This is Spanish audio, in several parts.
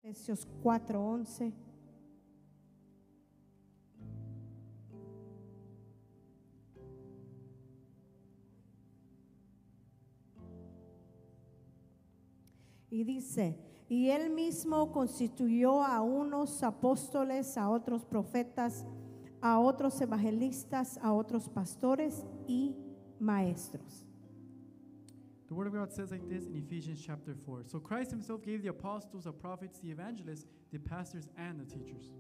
Efesios 4:11. Y dice, y él mismo constituyó a unos apóstoles, a otros profetas, a otros evangelistas, a otros pastores y maestros. The Word of God says like this in Ephesians chapter 4. So Christ himself gave the apostles, the prophets, the evangelists, the pastors, and the teachers.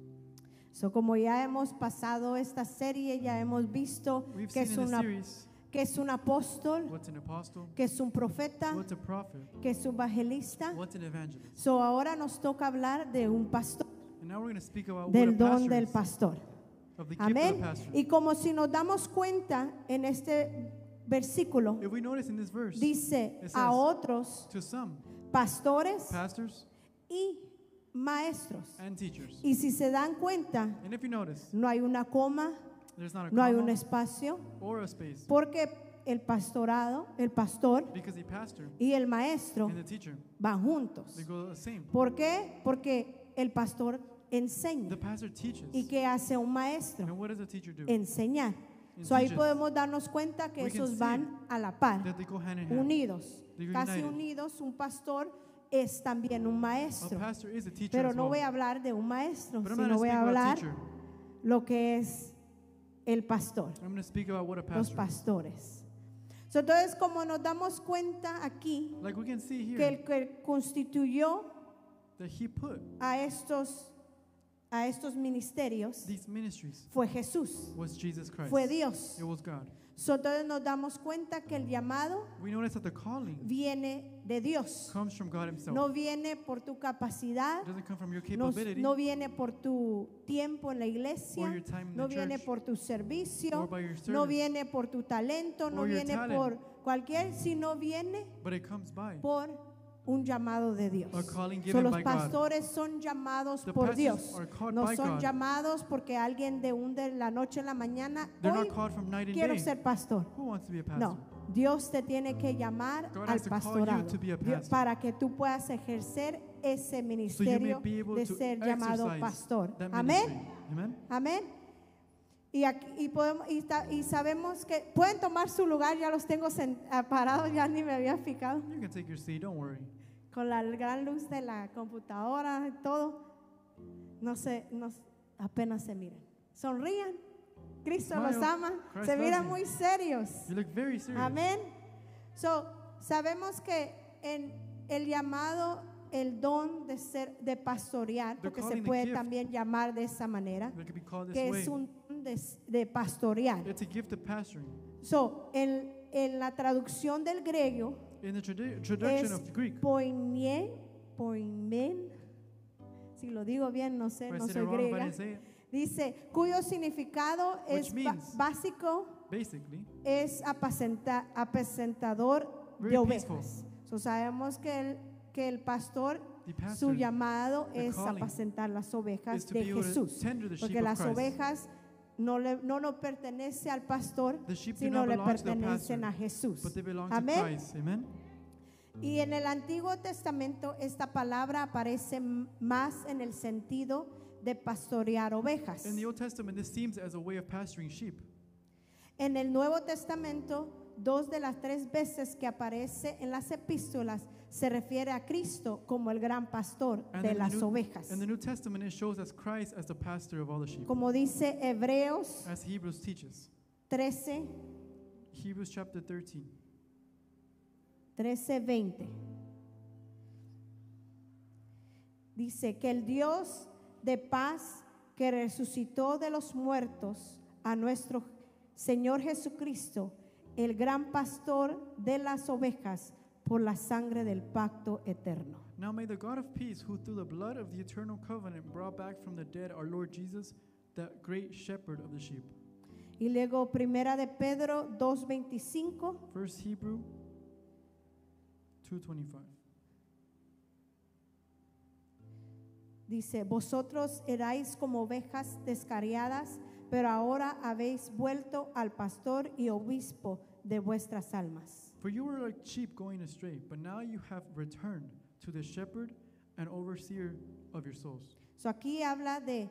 So, como ya hemos pasado esta serie, ya hemos visto We've que seen in the series que es un apóstol, what's an apostle, que es un profeta, what's a prophet, que es un evangelista. what's an evangelist. So, ahora nos toca hablar de un pastor, And now we're going to speak about what del a don pastor del is, pastor. of the gift of a Amén. pastor. Y como si nos damos cuenta en este versículo, If we notice in this verse, dice it says, a otros to some, pastores pastors y maestros. and teachers. Y si se dan cuenta, And if you notice, no hay una coma, there's not a no hay un comma espacio, or a space, porque el pastorado, el pastor because the pastor y el maestro and the teacher, van juntos. they go the same. ¿Por qué? Porque el pastor enseña. The pastor teaches. ¿Y qué hace un maestro? And what does the teacher do? Enseñar. And So ahí teaches. podemos darnos cuenta que We can esos see van a la par, That they go hand in hand. unidos, They go casi united. unidos. Un pastor es también un A maestro. pastor is a teacher Pero as no well. voy a hablar de un maestro, But I'm not sino going to voy speak a about a hablar teacher. lo que es el pastor, I'm going to speak about what a los pastor is. pastores. So, entonces, como nos damos cuenta aquí Like we can see que here el que constituyó that he put a estos ministerios these ministries fue Jesús, was Jesus Christ. fue Dios. It was God. So, entonces nos damos cuenta que el llamado We notice that the calling viene de Dios, comes from God himself. no viene por tu capacidad, It doesn't come from your no, capability no viene por tu tiempo en la or iglesia, your time in no the viene church por tu servicio, or by your no service, viene por tu talento, no or your viene talent. por cualquier, sino viene but it comes by por un llamado de Dios. a calling So, given los by God. pastores son llamados The por pastors Dios, are called no by son God. llamados porque alguien de la noche a la mañana, They're hoy not called from night and quiero day. ser pastor. Who wants to be a pastor? No, Dios te tiene que llamar God al has to call you pastorado to be a Dios- pastor. para que tú puedas ejercer ese So you may ministerio be able de to ser llamado exercise pastor. that Amén. ministry. Amen. Amén. Y, y sabemos que pueden tomar su lugar, ya los tengo parados, ya ni me había fijado. You can take your seat, don't worry. Con la gran luz de la computadora y todo, no sé, apenas se miran. Sonrían. Cristo Smile. los ama. Christ Se loves miran you. muy serios. You look very serious. Amén. So, sabemos que en el llamado, el don de pastorear, The porque se calling, the puede gift. también llamar de esa manera, It could be called que this es way. un don de pastorear. It's a gift of pastoring. So, en la traducción del griego In the traduction es of Greek, poimen, si lo digo bien, no sé, if I no said soy it wrong, if I griega. didn't say it, Dice, cuyo significado Which es means- básico, basically, es apacentador Very de ovejas. peaceful. So, sabemos que el pastor, the su pastor llamado the es calling apacentar las is ovejas to de be able to Jesús. tender the sheep Porque of las Christ. ovejas no nos pertenece al pastor, The sheep do sino not le belong to the pertenecen pastor, a Jesús. but they belong to Amén. Christ. Amen. Y en el Antiguo Testamento esta palabra aparece más en el sentido de pastorear ovejas. In the Old Testament, this seems as a way of pasturing sheep. En el Nuevo Testamento, 2 de las 3 veces que aparece en las epístolas se refiere a Cristo como el gran pastor And de in the las New- ovejas. In the New Testament, it shows us Christ as the pastor of all the sheep. Como dice Hebreos As Hebrews teaches. 13, Hebrews chapter 13. 20. Dice que el Dios de paz que resucitó de los muertos a nuestro Señor Jesucristo, el gran pastor de las ovejas, por la sangre del pacto eterno. Now may the God of peace, who through the blood of the eternal covenant brought back from the dead our Lord Jesus, the great shepherd of the sheep. Y luego primera de Pedro 2:25 First Hebrew 2:25. dice, vosotros erais como ovejas descarriadas, pero ahora habéis vuelto al pastor y obispo de vuestras almas. For you were like sheep going astray, but now you have returned to the shepherd and overseer of your souls. So aquí habla de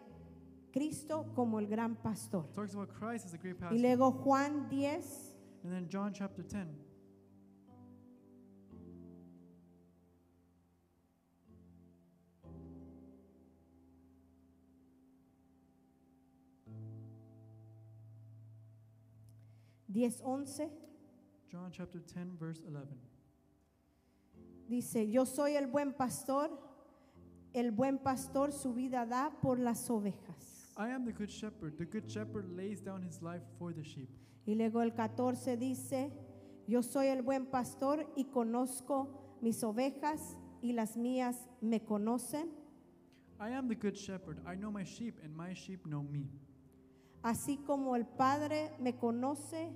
Cristo como el gran pastor. It talks about Christ as a great Y pastor. luego Juan 10, And then John chapter 10. John chapter 10 verse 11. dice, yo soy el buen pastor su vida da por las ovejas. I am the good shepherd. The good shepherd lays down his life for the sheep. Y luego el 14 dice, yo soy el buen pastor y conozco mis ovejas y las mías me conocen. I am the good shepherd. I know my sheep, and my sheep know me. Así como el Padre me conoce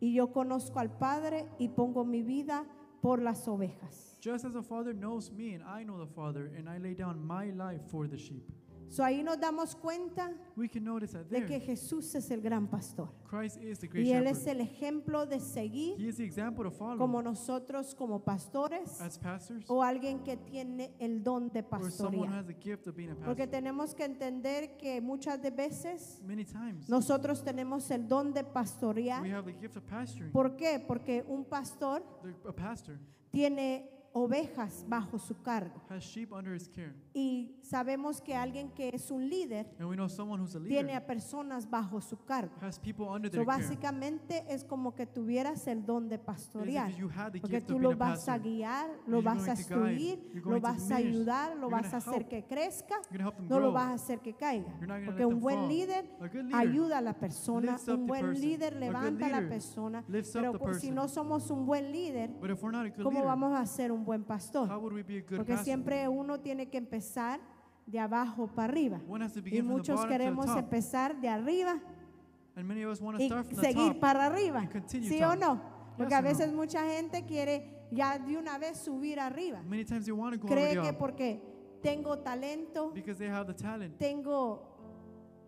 y yo conozco al Padre y pongo mi vida por las ovejas. Just as the Father knows me, and I know the Father, and I lay down my life for the sheep. So ahí nos damos cuenta We can notice that de there, que Jesús es el gran pastor. Christ is the great Y Él shepherd. es el ejemplo de seguir He is the example to follow como nosotros como pastores as pastors, o alguien que tiene el don de or someone who pastorear. has the gift of being a Porque pastor. tenemos que entender que muchas de veces Many times, nosotros tenemos el don de pastorear. we have the gift of pastoring. ¿Por qué? Porque un pastor A pastor tiene ovejas bajo su cargo. has sheep under his care. Y sabemos que alguien que es un líder And we know someone who's a tiene leader a personas bajo su cargo. has people under So their care. básicamente es como que tuvieras el don de As pastorear. if you had the Porque gift tú of lo being a vas a pastor. guiar, lo You're vas going a to guide, instruir, you're lo going to vas a minister, ayudar, lo you're vas gonna a hacer help. que crezca, You're going to help them no lo grow. vas a hacer que caiga. You're not gonna Porque let un them buen fall. líder A good leader ayuda a la persona, lifts up un the buen person. líder A good levanta a la leader persona, lifts up pero the si person. no somos un buen líder, But if we're not a good ¿cómo leader, vamos a ser un buen pastor? how would we be a good Porque pastor? siempre uno tiene que empezar de abajo para arriba. One has to Y begin from the muchos bottom to queremos the top. empezar de arriba And many of us want to y start from the seguir top. para arriba. and continue ¿Sí top. o no? Porque Yes a or no? veces mucha gente quiere ya de una vez subir arriba. Many times you want to go Cree already que up porque tengo talento, because they have the talent, tengo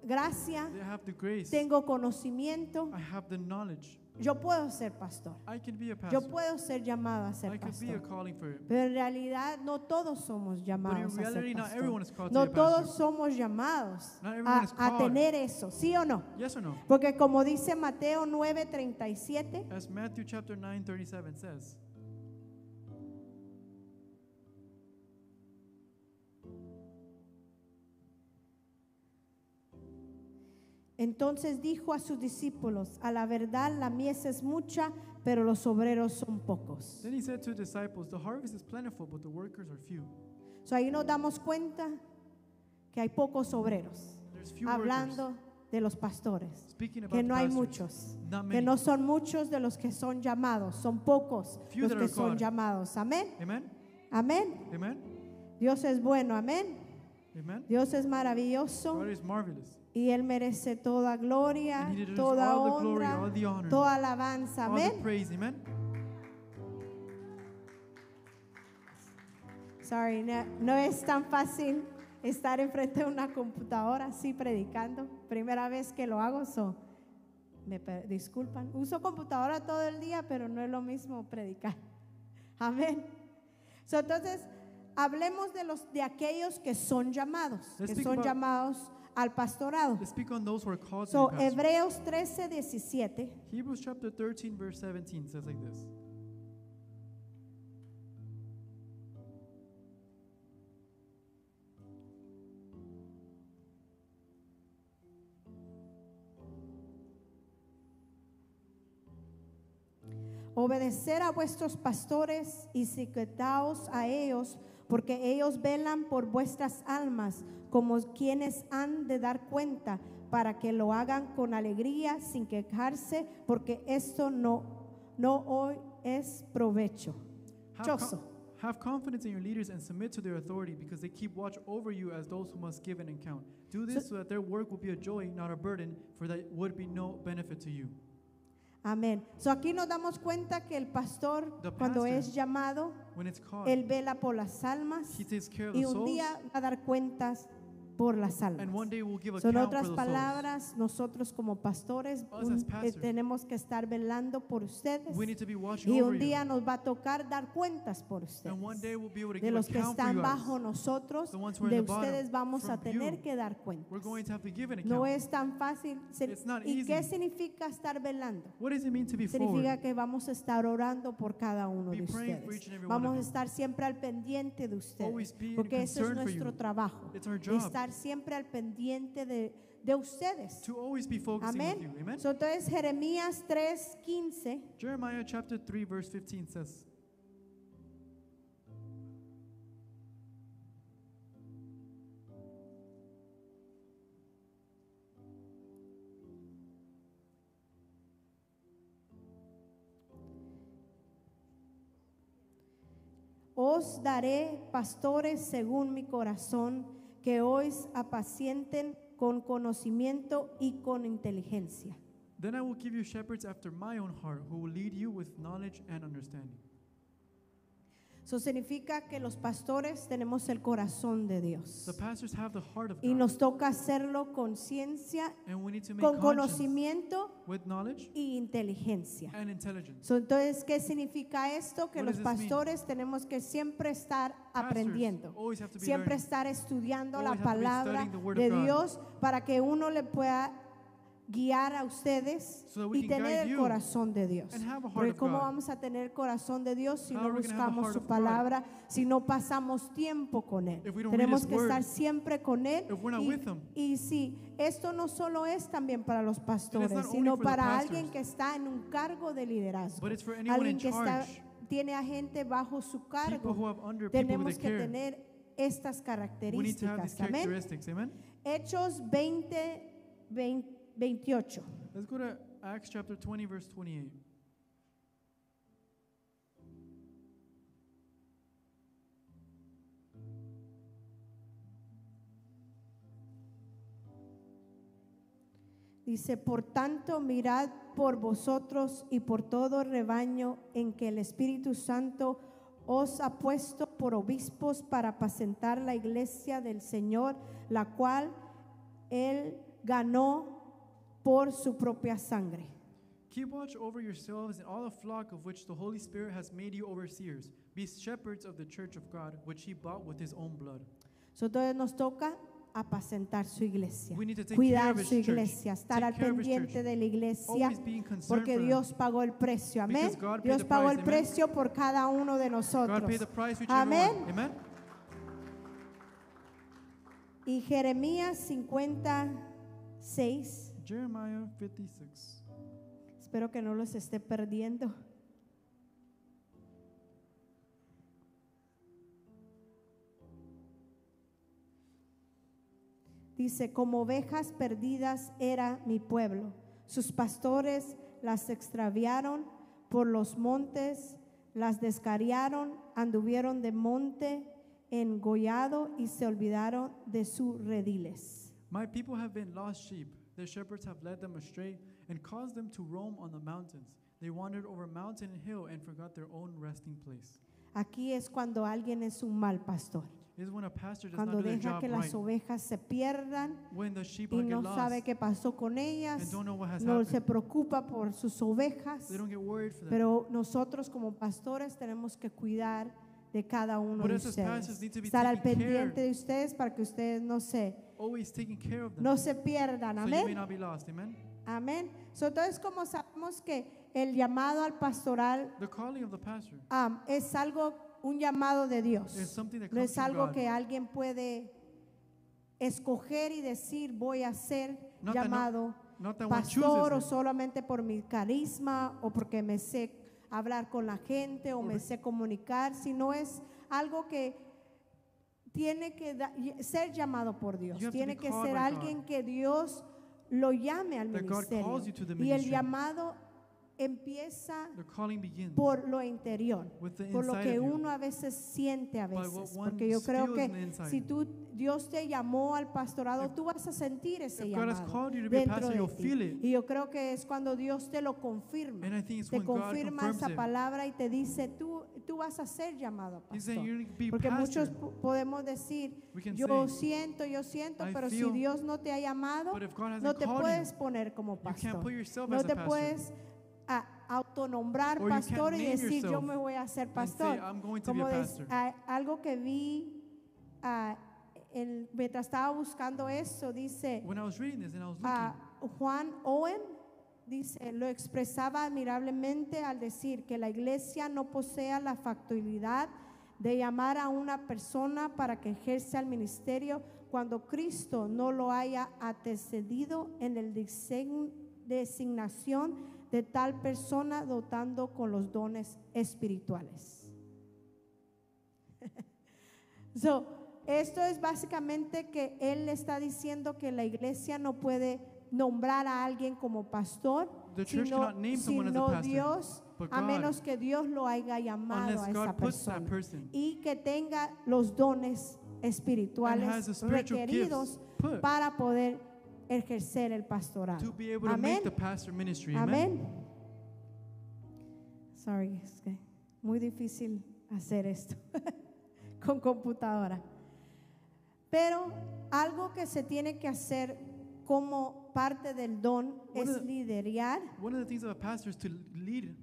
gracia, they have the grace, tengo conocimiento, I have the knowledge. yo puedo ser pastor. I can be a Yo pastor. puedo ser llamado a I ser could be a pastor. calling for it. Pero en realidad no todos somos But in llamados a ser reality, not everyone pastor. is called No to be a todos pastor. somos llamados Not everyone is a called. tener eso, ¿sí o no? Yes or no? Porque como dice Mateo 9:37, As Matthew chapter 9:37 says, entonces dijo a sus discípulos, a la verdad la mies es mucha, pero los obreros son pocos. then he said to his disciples, the harvest is plentiful, but the workers are few. So ahí nos damos cuenta que hay pocos obreros, There's few hablando workers. de los pastores, Speaking about que the no hay pastors, muchos, not que many. no son muchos de los que son llamados, son pocos Few los that que are son called. llamados. Amén, Amen? amén. Amen? Dios es bueno, amén. Amen? Dios es maravilloso God is marvelous. y Él merece toda gloria, And he deserves toda all the glory, honra, all the honor, toda alabanza. all the Amén. praise. Amen? Sorry, no es tan fácil estar enfrente de una computadora así predicando. Primera vez que lo hago, disculpan. Uso computadora todo el día, pero no es lo mismo predicar. Amén. Entonces, hablemos de aquellos que son llamados, Let's que speak son about- llamados al pastorado. Let's speak on those who are called So, to be pastors. Hebreos 13:17. Hebrews chapter 13 verse 17 says like this. Obedecer a vuestros pastores y sujetaos a ellos, porque ellos velan por vuestras almas como quienes han de dar cuenta, para que lo hagan con alegría, sin quejarse, porque esto no hoy es provecho. Have confidence in your leaders and submit to their authority, because they keep watch over you as those who must give an account. Do this so that their work will be a joy, not a burden, for that would be no benefit to you. Amén. So aquí nos damos cuenta que el pastor, The cuando pastor, es llamado, When it's called, él vela por las almas he takes care of y the un souls, día va a dar cuentas por las And almas. one day we'll give Son account for otras those souls. palabras, nosotros como pastores Us as pastors, tenemos que estar velando por ustedes we need to be watching y over un día you. nos va a tocar dar cuentas por ustedes. And one day we'll be able to De give los que account for están you bajo guys. nosotros, The ones who are de in the bottom, ustedes vamos a from tener you, que dar cuentas. We're going to have to give an No account. es tan fácil. It's not ¿Y qué easy. significa estar velando? What does it mean to be Significa forward? que vamos a estar orando por cada uno Be de praying for ustedes. each and every one Vamos of a you. estar siempre al pendiente de ustedes, Always be porque ese es concerned for nuestro you. trabajo. It's our job Estar siempre al pendiente de ustedes. to always be focusing Amén. with you. Amen. So, entonces Jeremías 3:15 Jeremiah chapter 3 verse 15 says, os daré pastores según mi corazón, que os apacienten con conocimiento y con inteligencia. Then I will give you shepherds after my own heart, who will lead you with knowledge and understanding. Eso significa que los pastores tenemos el corazón de Dios. The pastors have the heart of Y God, nos toca hacerlo con ciencia, and we need to make con conscience conocimiento with knowledge y inteligencia. and intelligence. So, entonces, ¿qué significa esto? Que What los does this mean? pastores tenemos que siempre estar aprendiendo, Pastors always have to be siempre learning. estar estudiando la Always have to be palabra studying the word de of God. Dios para que uno le pueda guiar a ustedes So that we y can tener guide el you corazón de Dios. and have a heart Porque of ¿cómo God? vamos a tener el corazón de Dios si How no are we gonna have the buscamos heart su of God? palabra, si no pasamos tiempo con Él? If we don't read Tenemos His que word, estar siempre con Él. if we're not Y, with Him. y sí, esto no solo es también para los pastores, not only sino for the para pastors, alguien que está en un cargo de liderazgo. But it's for anyone Alguien in que charge. tiene a gente bajo su People cargo. who have under people Tenemos that que care. tener estas We need to have these características. Amén. characteristics. Amen. Hechos 28. Let's go to Acts chapter 20 verse 28. Dice, por tanto, mirad por vosotros y por todo el rebaño en que el Espíritu Santo os ha puesto por obispos para apacentar la iglesia del Señor, la cual Él ganó por su propia sangre. Keep watch over yourselves and all the flock of which the Holy Spirit has made you overseers. Be shepherds of the church of God, which He bought with His own blood. So, entonces nos toca apacentar su iglesia, We need to take care cuidar of His su church. iglesia, estar Take al care of His pendiente church. de la iglesia, Always being concerned porque for them. Dios pagó el precio, amén. Because God paid Dios the pagó price, el amen. precio por cada uno de God nosotros. paid the price for each Amén. everyone. Amen. Y Jeremías 56, Jeremiah 56. espero que no los esté perdiendo. Dice, como ovejas perdidas era mi pueblo. Sus pastores las extraviaron por los montes, las descarriaron, anduvieron de monte en gollado y se olvidaron de sus rediles. My people have been lost sheep. Their shepherds have led them astray and caused them to roam on the mountains. They wandered over mountain and hill and forgot their own resting place. Aquí es cuando alguien es un mal pastor. This is when a pastor does Cuando not do their deja job que right. las ovejas se pierdan When the sheep y get no lost sabe qué pasó con and ellas, don't know what has no happened. se preocupa por sus ovejas, They don't get worried for them. pero nosotros como pastores tenemos que cuidar de cada uno But de us as pastors ustedes, need to be estar al taking pendiente care. de ustedes para que ustedes Always taking care of them. no se pierdan, So you may amén, not be lost. Amen. amén. So, entonces, como sabemos que el llamado al pastoral The calling of the pastor es un llamado de Dios, is something that no comes es from algo God. que alguien puede escoger y decir voy a ser Not that llamado Not that one pastor o chooses it. solamente por mi carisma o porque me sé hablar con la gente o me sé comunicar, sino es algo que tiene que ser llamado por Dios, You have to tiene be que called ser by alguien que Dios lo llame al That God ministerio. calls you to the Y el ministry. llamado empieza The calling begins por lo interior, with the por lo inside que of you. uno a veces siente a By what veces, one porque yo creo feels on the que inside. si Dios te llamó al pastorado, tú vas a sentir ese If God has llamado called you to be a dentro pastor, de you'll ti. feel it. Y yo creo que es cuando Dios te lo confirma, And I think it's te when God confirma confirms esa it. palabra y te dice, tú vas a ser llamado He's pastor. saying you're going to be Porque muchos pastor. podemos decir, We can yo say, siento, I pero si feel, Dios no te ha llamado, but if God hasn't no te called puedes you, poner como you can't pastor. put yourself No as a te pastor. puedes autonombrar Or you can't pastor y name decir yo yourself me voy a ser and say, pastor. I'm going to be a Como pastor. algo que vi mientras estaba buscando eso, dice When I was reading this and I was looking, Juan Owen, dice, lo expresaba admirablemente al decir que la iglesia no posea la factibilidad de llamar a una persona para que ejerza el ministerio cuando Cristo no lo haya antecedido en el designación de tal persona dotando con los dones espirituales. Esto es básicamente que él está diciendo que la iglesia no puede nombrar a alguien como pastor, The church cannot name someone as a pastor, Dios, but a God, menos que Dios lo haya llamado unless a esa God puts that persona person y que tenga los dones and has the espirituales spiritual requeridos gifts put para poder ejercer el pastorado. to be able to Amén. make the pastor ministry. Amen. Amén. Sorry, es que muy difícil hacer esto con computadora. Pero algo que se tiene que hacer como parte del don One es of the- liderar, One of the things of a pastor is to lead,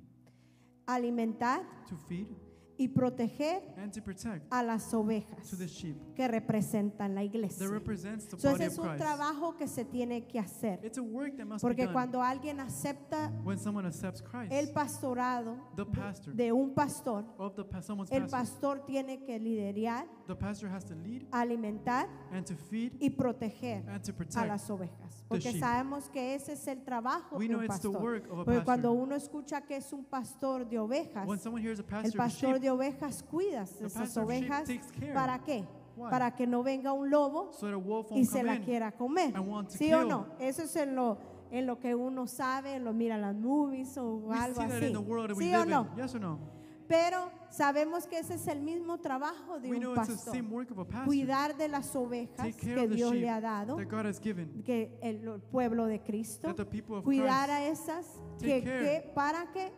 alimentar to feed, y proteger and to protect a las ovejas to the sheep que representan la that iglesia. represents the So, body ese es of un Christ. trabajo que se tiene que hacer, It's a work that must be porque done cuando alguien acepta when someone accepts Christ. el pastorado The pastor de un pastor, of someone's el pastor. pastor tiene que liderar, The pastor has to lead alimentar and to feed y proteger and to a protect. las ovejas, porque sheep. sabemos que ese es el trabajo We de know un it's the pastor. work of a Porque cuando pastor. uno escucha que es un pastor de ovejas, When someone hears a el pastor of pastor sheep, de ovejas cuida de the esas pastor of sheep ovejas. takes care. ¿Para qué? Why? Para que no venga un lobo So that a wolf y won't se come la in quiera comer. and want to ¿Sí o kill. no? Eso es en lo que uno sabe, lo mira en las movies o We algo see that así. in the world that we ¿Sí o live no? in. Yes or no? Pero sabemos que ese es el mismo trabajo de We un know it's the pastor. same work of a pastor. Cuidar de las ovejas Take care que of the Dios sheep le ha dado, that God has given. que el pueblo de Cristo, That the people of cuidar Christ, a esas take care. para que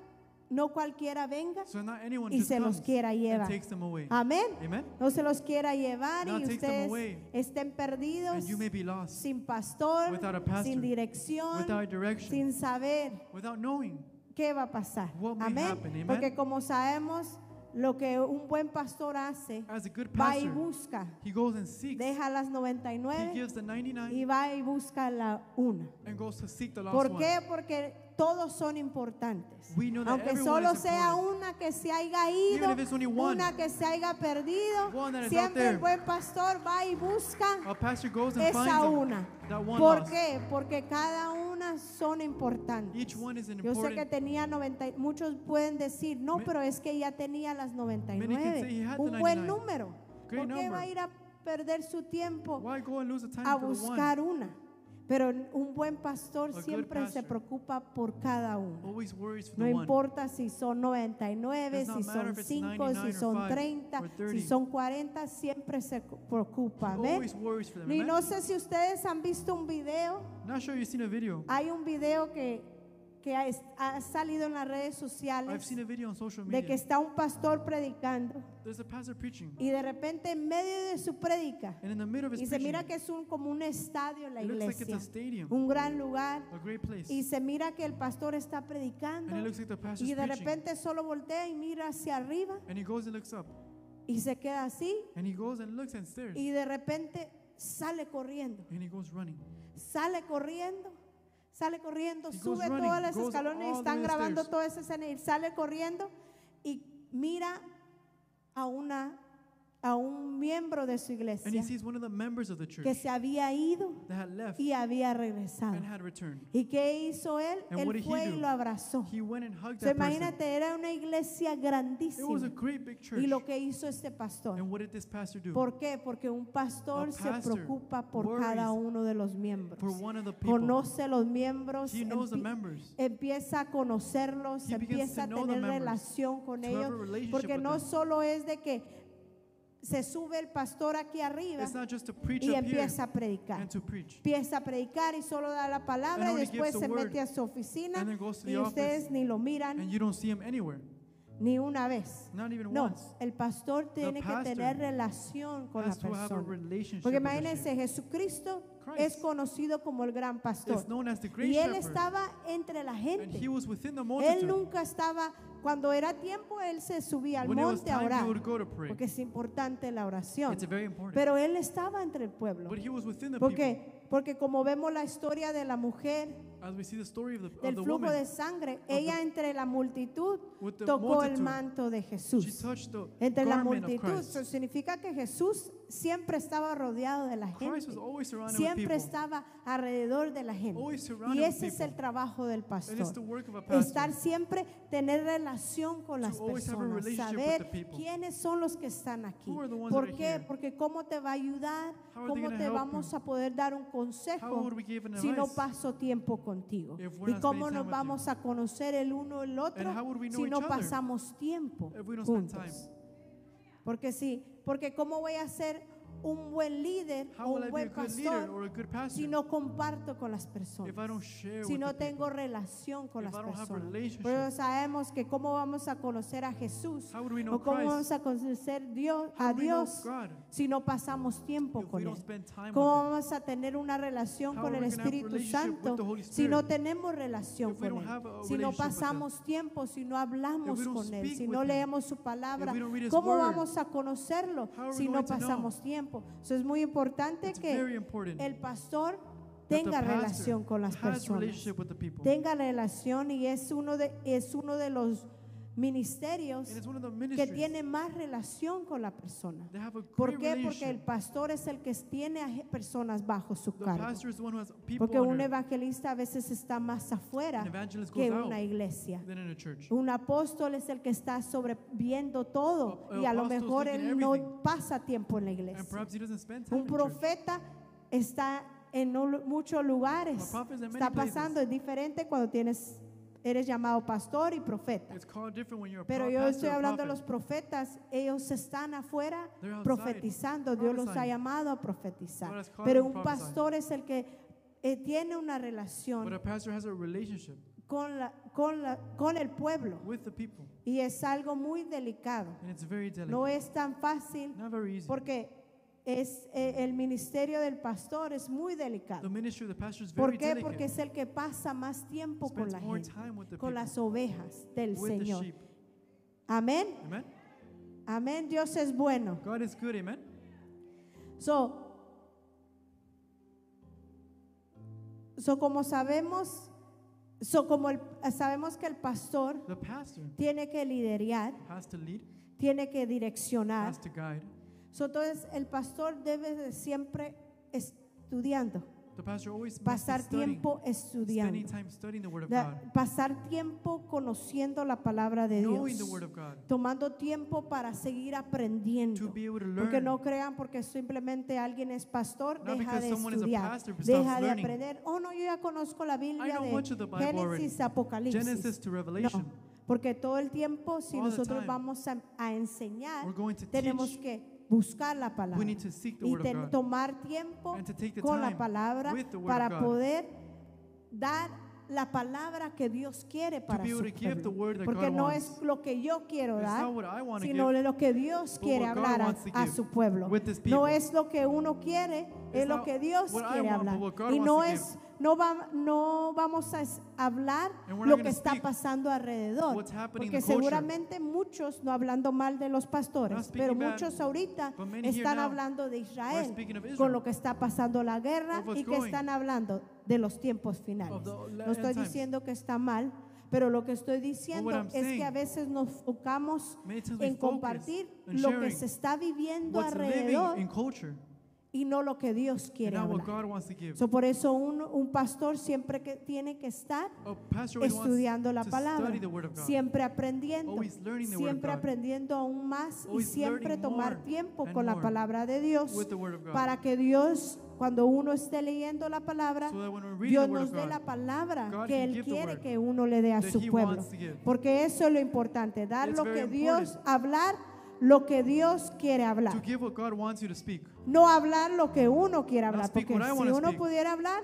no cualquiera venga so not anyone y just se los comes quiera and llevar. takes them away. Amén. Amen? No se los quiera llevar Not y takes them ustedes away. estén perdidos And you may be lost sin pastor, without a pastor, sin dirección, without direction, sin saber without knowing. qué va a pasar. What may Amén. happen, amen. Porque como sabemos, lo que un buen pastor hace, As a good va y pastor, busca, he goes and seeks. deja las He 99 gives the 99 y va y busca la una. and goes to seek the lost ¿Por one. qué? Porque todos son importantes. We know that Aunque everyone solo is sea important. una que se haya ido, Even if it's only one. una que se haya perdido, One that is out siempre el there. buen pastor va y busca A pastor goes and esa finds them, una. that one ¿Por lost. qué? Porque cada una son importantes. Each one is an Yo sé que important. tenía 90, muchos pueden decir, no, Ma- pero es que ya tenía las Many can say 99. he had the Un buen 99. número. Great ¿Por qué va a number. ir a perder su tiempo Why go and lose the time a for the one? buscar una? Pero un buen pastor good siempre se pastor preocupa por cada uno. Always worries for No the one. importa si son 99, Does not si matter son if it's 5, 99 si or son 5 30, or si 30. son 40, siempre se preocupa. He ¿Ven? always worries for them. Y Amen? no sé si ustedes han visto un video. Not sure you've seen a video. Hay un video que ha salido en las redes I've sociales seen a video on social de que media. está un pastor predicando There's a pastor preaching, y de repente en medio de su prédica and in the middle of his y se preaching, mira que es como un estadio la it looks like it's iglesia, a stadium, un gran lugar, a great place. y se mira que el pastor está predicando And it looks like the pastor's y de preaching. repente solo voltea y mira hacia arriba And he goes and looks up. y se queda así And he goes and looks and stares. y de repente sale corriendo, And he goes running. sale corriendo, He goes sube running, todas las goes escalones y all the están way grabando upstairs. toda esa escena y sale corriendo y mira a a un miembro de su and he iglesia sees one of the members of the church que se había ido that had left y había regresado. and had returned. ¿Y qué hizo él? And what Él did he fue y do? lo abrazó. He went and hugged So, that person. imagínate, era una iglesia It was a grandísima. great big church. Y lo que hizo este pastor. And what did this pastor do? ¿Por qué? Porque un pastor A se pastor preocupa por worries cada uno de los For miembros. one of the people, Conoce los miembros, he knows the members. empieza a conocerlos, He begins empieza to a know the tener members, relación con to have ellos, a relationship porque with no them. solo es de que se sube el pastor aquí arriba It's not just to preach y up here empieza a predicar. and to preach. Empieza a predicar y solo da la palabra And y only después gives the se word, mete a su oficina and then goes to y the ustedes office, ni lo miran And you don't see him anywhere, ni una vez. not even No, once. el pastor tiene que pastor tener relación con la Has to have a persona. relationship Porque with the imagínense, sheep. Jesucristo Christ es conocido como el gran pastor. It's known as the great Y él shepherd, estaba entre la and gente. he was within the Él multitude. nunca estaba, cuando era tiempo, él se subía al When it was monte a time, he orar. would go to pray. Porque es importante la oración. It's very important. Pero él estaba entre el pueblo. But he was within the people. Porque como vemos la historia de la mujer As we see the story of del the flujo woman, de sangre, ella entre la multitud with the tocó el multitude, manto de she Jesús. touched the Entre la garment of multitud. Christ. Eso significa que Jesús siempre estaba rodeado de la Christ gente. was always surrounded with Siempre people. estaba alrededor de la gente. Always surrounded Y with ese es people. el trabajo del And it's the pastor. work of a pastor. Estar siempre, tener relación con las always have a personas. relationship with Saber the people. quiénes son los que están aquí. Who are the ones ¿Por that are qué? here? Porque cómo te va a ayudar, How are they cómo gonna te help vamos you? a poder dar un How consejo would we give an si no advice? paso tiempo contigo. If we're Y not cómo spending nos time with vamos a conocer el uno el otro how would we know si no each other pasamos tiempo if we don't spend juntos. Porque cómo voy a ser un buen líder How o will un I be a buen good leader pastor or a good pastor si no comparto con las personas, if I don't share si with no the tengo people? relación con If las I don't have personas? relationship? Por eso sabemos que cómo vamos a conocer a Jesús How would we know o cómo Christ? vamos a conocer How a would we know Dios God si no pasamos tiempo if we con Él. don't spend time ¿Cómo with Him? vamos a tener una relación How con are el we gonna have Espíritu relationship with Santo the Holy si no Spirit tenemos relación if we con don't Él? have a Si no relationship with Him? pasamos tiempo, si no hablamos If we don't con Él, speak si with no Him, leemos su palabra, if we don't read His ¿cómo word, vamos a conocerlo how are we si no going to know? pasamos tiempo? Eso es muy importante It's que very important el pastor that the tenga pastor relación con las has personas. relationship with the people. Tenga relación y es uno de los ministerios And it's one of the que ministries tiene más relación con la persona. that have a ¿Por great qué? Porque relationship. el pastor es el que tiene a personas bajo su The cargo. pastor is the one who has people Porque un under. evangelista a veces está más afuera An evangelist que goes out una iglesia. than in a church. Un apóstol es el que está sobreviendo todo A y a lo apostle is mejor looking él no everything. pasa tiempo en la And iglesia. perhaps he doesn't spend time Un in church. profeta está en muchos lugares. A prophet is in many Está pasando, es diferente cuando eres llamado pastor y profeta. It's called different when you're a Pero yo pastor estoy or hablando de prophet. los profetas, ellos están afuera They're outside, profetizando, Dios los ha prophesying. llamado a profetizar. God has called Pero them un to prophesy. pastor es el que tiene una But a relación pastor has a relationship con el pueblo with the people. y es algo muy delicado. And it's very delicate. No es tan fácil Not very easy. porque el ministerio del pastor es muy delicado. The ministry of the pastor is ¿Por very qué? delicate. Porque es el que pasa más tiempo con Spends la more gente, time with the con people, las ovejas del with the Señor. sheep. Amén. Amen? Amén. Dios es bueno. God is good, amen? Como sabemos, sabemos que el pastor The pastor tiene que liderar, has to lead, tiene que direccionar. has to guide. Entonces el pastor debe de siempre estudiando, The pastor always must be pasar studying, tiempo estudiando, spending time studying the Word of God, pasar tiempo conociendo la palabra de knowing Dios, the Word of God, tomando tiempo para seguir to aprendiendo. be able to Porque learn. no crean porque simplemente alguien es pastor, Not deja because de someone is a estudiar, pastor, but deja stops de learning. aprender. Oh, no, yo ya conozco la I Biblia know much of the de Bible already. Génesis, Apocalipsis. Genesis to Revelation. No, porque todo el tiempo, si All the nosotros time. vamos a enseñar, We're going to tenemos teach. que buscar la palabra We need to seek the y Word of God. tomar tiempo And to take the con la time palabra with the Word para of God. poder dar la palabra que Dios quiere para be su able to give the pueblo. word that Porque God no wants. es lo que yo quiero It's dar, not what I want to sino give, lo que Dios but quiere what God hablar wants to a give su pueblo. with His No people. es lo que uno quiere, es It's lo not que Dios what I quiere want, hablar. but what God Y wants no to es, no vamos a hablar And we're lo not que gonna está speak pasando alrededor. what's happening in Porque the culture. seguramente muchos, no hablando mal de los Not pastores, speaking pero bad, muchos ahorita but many here están now hablando de are Israel, speaking of con Israel, lo que está pasando la guerra of what's y que going, están hablando de los tiempos finales. of the No estoy end times. diciendo que está mal, Pero lo que estoy diciendo I'm es que saying, a veces nos enfocamos many times we en focus compartir on lo que sharing se está viviendo what's living alrededor in culture y no lo que Dios and quiere not what hablar. God wants to give. So, por eso un pastor siempre que tiene que estar A pastor always estudiando la wants to palabra, study the Word of God, siempre aprendiendo, always learning the Word of siempre God, aprendiendo aún más y always siempre learning tomar more tiempo and con la more palabra de Dios with the Word of God, para que Dios, cuando uno esté leyendo la palabra, so that when we're reading Dios the Word nos of dé God, la palabra God que can Él give the quiere word que uno le dé a that su He pueblo. wants to give. Porque eso es lo importante, dar It's lo very que Dios, important hablar lo que Dios quiere to hablar. give what God wants you to speak. No hablar lo que uno quiere hablar, speak porque what I si wanna uno speak.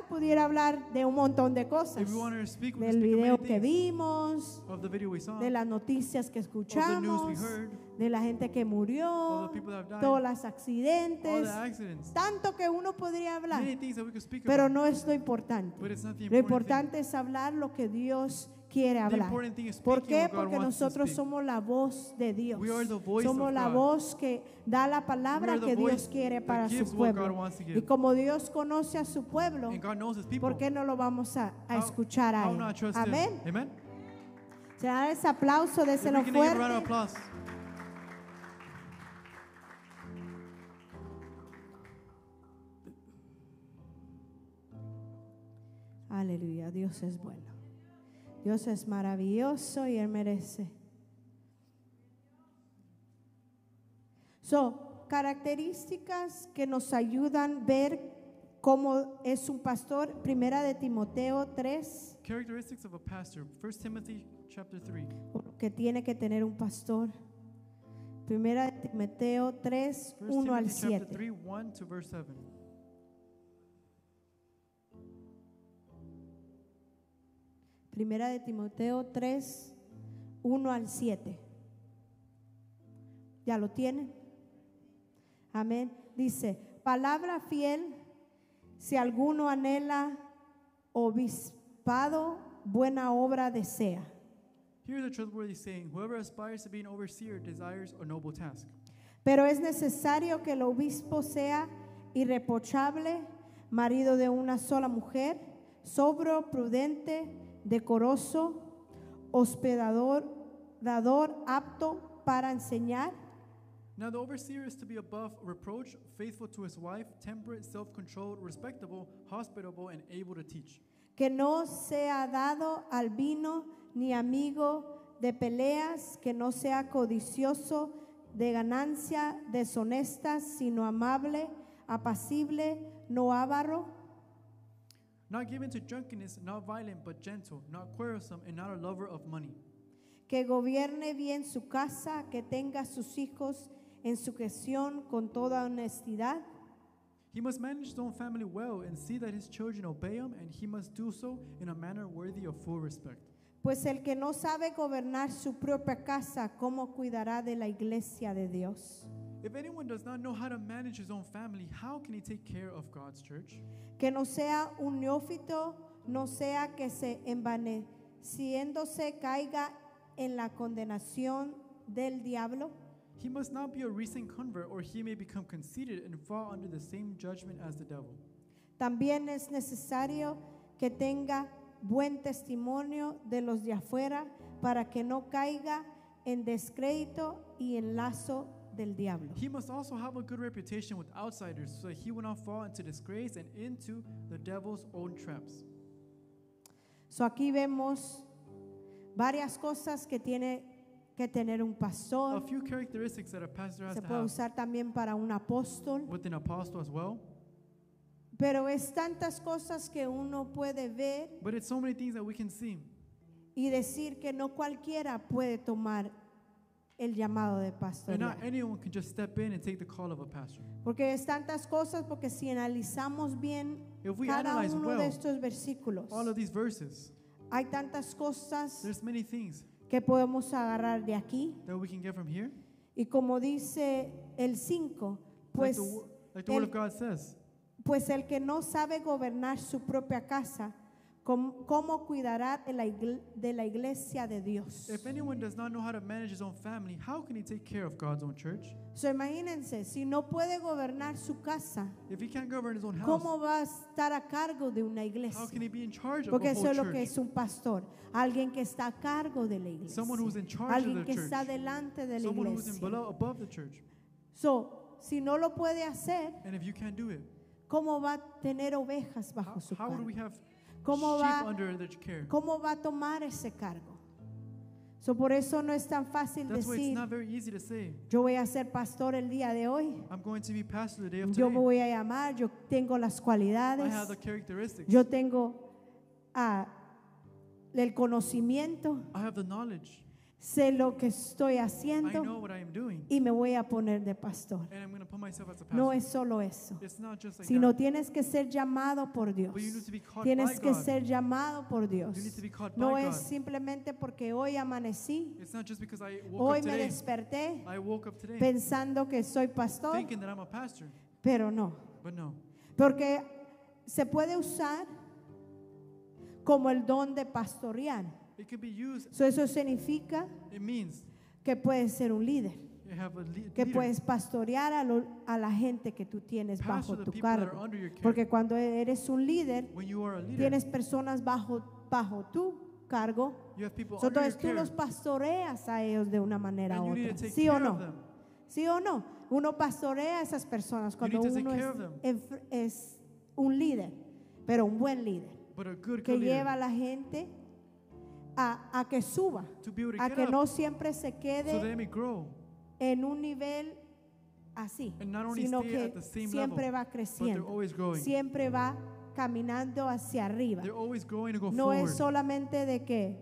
pudiera hablar de un montón de cosas, If we want her to speak, we can del speak of video many que things. vimos, Of the video we saw, de las noticias que of the news escuchamos, we heard, de la gente que of murió, the people that have died, todos los all accidentes, the accidents, tanto que uno podría hablar, many things that we could speak pero about. no es lo importante. But it's not the Lo important importante es hablar lo que Dios quiere thing. The hablar. important thing is ¿Por speaking qué? what God Porque wants to nosotros speak. somos la voz de Dios. We are the voice Somos of la God. voz que da la We palabra are the que Dios voice quiere that para su gives what God pueblo. wants to Y give. como Dios conoce a su pueblo, And God knows His people. ¿por qué no lo vamos a How- escuchar a how Él? not trust Amén. Him? Amen. Se da ese aplauso, If we déselo can give a round of fuerte. applause. Aleluya, Dios es bueno. Dios es maravilloso y Él merece. Características que nos ayudan a ver cómo es un pastor. Primera de Timoteo 3, Characteristics of a pastor. 1 Timothy chapter 3. que tiene que tener un pastor. Primera de Timoteo 3, 1 1 al Timothy chapter 7. 3, 1 to verse 7. Primera de Timoteo 3, 1 al 7. ¿Ya lo tienen? Amén. Dice, palabra fiel, si alguno anhela obispado, buena obra desea. Here's a trustworthy saying: whoever aspires to be an overseer desires a noble task. Pero es necesario que el obispo sea irreprochable, marido de una sola mujer, sobrio, prudente, decoroso, hospedador, dador, apto para enseñar, Now the overseer is to be above reproach, faithful to his wife, temperate, self-controlled, respectable, hospitable, and able to teach. que no sea dado al vino ni amigo de peleas, que no sea codicioso de ganancia deshonesta, sino amable, apacible, no avaro, Not given to drunkenness, not violent, but gentle, not quarrelsome, and not a lover of money. que gobierne bien su casa, que tenga sus hijos en sujeción con toda honestidad, He must manage his own family well and see that his children obey him, and he must do so in a manner worthy of full respect. pues el que no sabe gobernar su propia casa, ¿cómo cuidará de la iglesia de Dios? If anyone does not know how to manage his own family, how can he take care of God's church? Que no sea un neófito, no sea que se envaneciéndose caiga en la condenación del diablo. He must not be a recent convert, or he may become conceited and fall under the same judgment as the devil. También es necesario que tenga buen testimonio de los de afuera para que no caiga en descrédito y en lazo del diablo. He must also have a good reputation with outsiders, so that he will not fall into disgrace and into the devil's own traps. So aquí vemos varias cosas que tiene que tener un A pastor. few characteristics that a pastor has Se to puede have usar también para un apóstol. with an apostle as well. Pero es tantas cosas que uno puede ver But it's so many things that we can see. y decir que no cualquiera puede tomar el llamado de And pastorear. not anyone can just step in and take the call of a pastor. Porque es tantas cosas, porque si analizamos bien If we cada analyze uno de well estos versículos, all of these verses, hay tantas cosas there's many things que podemos agarrar de aquí. that we can get from here. Y como dice el 5, pues, Like the Word of God says, pues el que no sabe gobernar su propia casa, ¿Cómo cuidará de la iglesia de Dios? If anyone does not know how to manage his own family, how can he take care of God's own church? So, imagínense, si no puede gobernar su casa, If he can't govern his own house, ¿cómo va a estar a cargo de una how iglesia? can he be in charge of Porque a eso whole es lo que church? es un pastor, alguien que está a cargo de la iglesia, Someone who's in charge of alguien the que church. está delante de la Someone who's iglesia. above the church. So, si no lo puede hacer, And if you can't do it, ¿cómo va a tener ovejas bajo su how would cargo? we have ¿Cómo sheep va, under their care? ¿Cómo va a tomar ese cargo? So, por eso no es tan fácil That's why it's decir, not very easy to say, yo voy a ser pastor el día de hoy, I'm going to be pastor the day of yo me today. voy a llamar, yo tengo las I cualidades, have the characteristics. yo tengo el conocimiento, I have the knowledge. sé lo que estoy I haciendo know what I am doing. y me voy a poner de pastor. And I'm going to put myself as a pastor. No es solo eso, It's not just like sino that. tienes que ser llamado por Dios. But you need to be called Tienes by que God. ser llamado por Dios. You need to be called No by es God. simplemente porque hoy amanecí, It's not just because I woke hoy up me today. desperté I woke up today pensando que soy pastor, thinking that I'm a pastor. pero no. But no. Porque se puede usar como el don de pastorear. It can be used. So, eso significa It means que puedes ser un líder, you have a que leader. puedes pastorear a la gente que tú tienes bajo Pastor the tu people that are cargo. under your care. Porque cuando eres un líder, When you are a leader, tienes personas bajo tu cargo. you have people So, under your entonces tú care. los pastoreas a ellos de una manera And u you need otra. to take ¿Sí o care no? of them. ¿Sí o no? Uno pastorea a esas personas cuando need to take uno care of them. es un líder, pero un buen líder, But a good que leader lleva a la gente a que suba, to be able to a get que up no siempre se so quede they may grow. en un nivel así, And not only sino stay que at the same siempre level, va but they're creciendo, always growing. siempre va caminando hacia arriba. They're always growing to go No forward. es solamente de que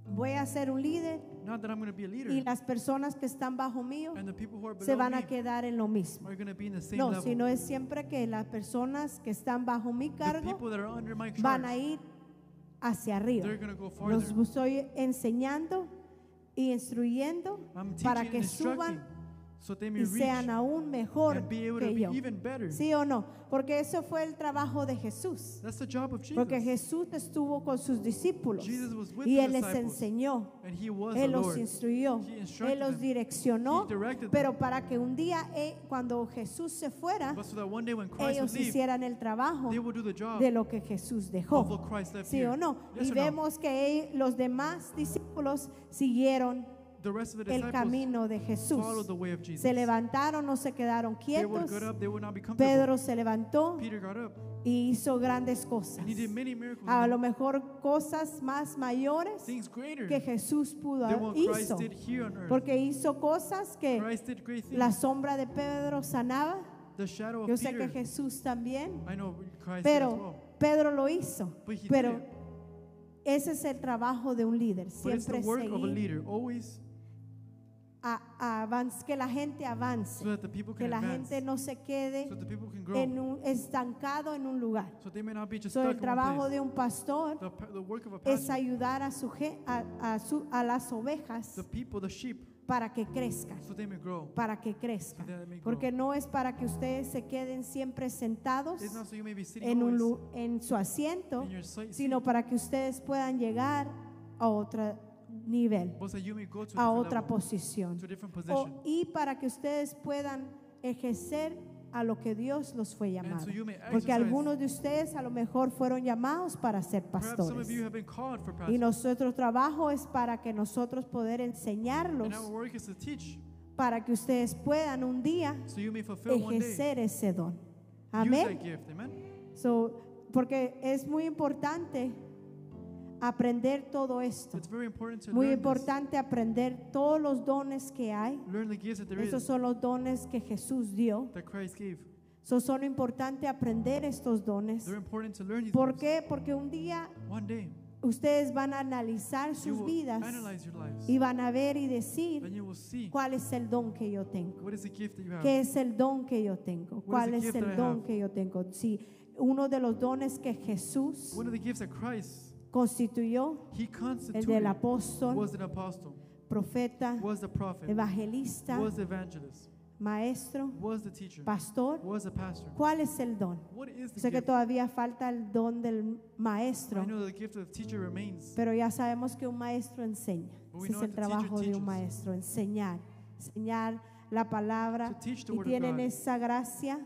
voy a ser un líder Not that I'm going to be a leader. y las personas que están bajo mío And the people who are se below van me a quedar en lo mismo. are going to be in the same No, level. sino es siempre que las personas que están bajo mi The cargo people that are under my van a charge, ir hacia arriba. they're going to go Los farther. estoy enseñando y instruyendo I'm para teaching que and instructing suban so they may y reach sean aún mejor and be able to que be yo. even better. ¿Sí o no? Porque eso fue el trabajo de Jesús. That's the job of Jesus. Porque Jesús estuvo con sus discípulos Jesus was with y the Él les disciples, enseñó, and he was the Él los Lord. instruyó, He instructed Él los them. direccionó, He directed pero them. para que un día cuando Jesús se fuera, But so that one day when Christ ellos would leave, hicieran el trabajo they will do the job de lo que Jesús of dejó. what Christ left ¿Sí here. o no? Yes Y or no? vemos que los demás discípulos siguieron The rest of the el disciples camino de Jesús. followed the way of Jesus. Se levantaron, no se quedaron They would quietos. get up, they would not be comfortable. Pedro se levantó Peter got up, y hizo grandes cosas. and he did many miracles. A and lo mejor cosas más mayores things greater que Jesús pudo than what Christ hizo. did here on earth. Porque hizo cosas que Christ did great things. la sombra de Pedro sanaba. The shadow of Yo sé que Peter, Jesús también, I know Christ did as pero well. Pedro lo hizo. But he did Pero it. ese es el trabajo de un líder. But it's the Siempre work of a seguir leader, always que la gente avance, so that the people que can la advance, gente no se quede so that the people can grow, estancado en un lugar. so they may not be just So, stuck el in one trabajo place. de un pastor The work of a es pastor, ayudar a las ovejas the people, the sheep, para que crezcan, so they may grow. para que So crezcan. that they may grow. Porque no es para que ustedes se queden siempre sentados It's not so you may be sitting en, always en su asiento, in your seat, sino para que ustedes puedan llegar a otro nivel, but so you may go to a a otra different level, posición. to a different position. Y para que ustedes puedan ejercer a lo que Dios los fue And llamado. so you may Porque exercise. algunos de ustedes a lo mejor fueron llamados para ser Perhaps some of pastores. you have been called for Y pastors. nuestro trabajo es para que nosotros poder And enseñarlos, our work is to teach, para que ustedes puedan un día so you may fulfill one day. ejercer ese don. Use Amén. that gift, amen. So, porque es muy importante aprender todo esto. It's very important to Muy learn importante aprender todos los dones que hay. this. Learn the gifts that there Esos is, son los dones que Jesús dio. that Christ gave. So, son importante aprender estos dones. They're important to learn these ¿Por gifts. qué? Porque un día One day, ustedes van a analizar you sus will vidas analyze your lives, y van a ver y decir and you will see cuál es el don que yo tengo. what is the gift that you have. ¿Qué es el don que yo tengo? ¿Cuál the es gift that el I don have? que yo tengo? Sí, uno de los dones que Jesús One of the gifts that Christ, constituyó, he el del constituted, apóstol, was an apostle, profeta, was the prophet, evangelista, was the evangelist, maestro, was the teacher, pastor. was a pastor. ¿Cuál es el don? What is the Sé que gift? todavía falta el don del I maestro, know the gift of the teacher remains, pero ya sabemos que un maestro enseña. But we Ese es know el that the teacher trabajo de un teaches. maestro, enseñar la palabra, to teach the y word of tienen God, esa gracia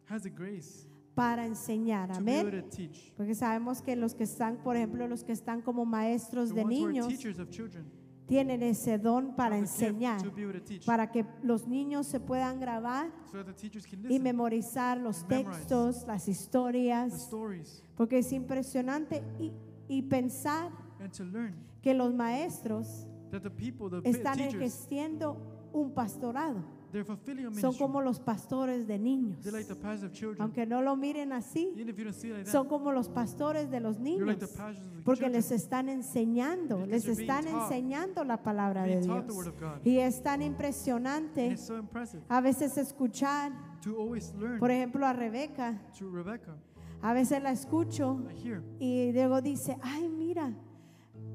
has the grace para enseñar. to be able Amén. to teach. Porque sabemos que los que están, por ejemplo, los que están como maestros The de ones who are niños, teachers of children tienen ese don para have the gift enseñar, to be able to teach, para que los niños se puedan grabar so that the teachers can y listen memorizar los and memorize textos, las the historias, stories porque es impresionante y pensar and to learn que los maestros that the people, the están teachers, ejerciendo un pastorado. they're fulfilling a Son ministry. como los pastores de niños. They're like the pastors of children. Aunque no lo miren así, Even if you don't see it like son that, como los pastores de los you're like the niños. pastors of the Porque children. les están enseñando, Because les you're being están taught. enseñando la palabra de Being taught Dios. the word of God. Y es tan And impresionante it's so impressive a veces escuchar, to always learn. por ejemplo, a Rebeca. To Rebecca, A veces la escucho I hear, y luego dice, ay, mira,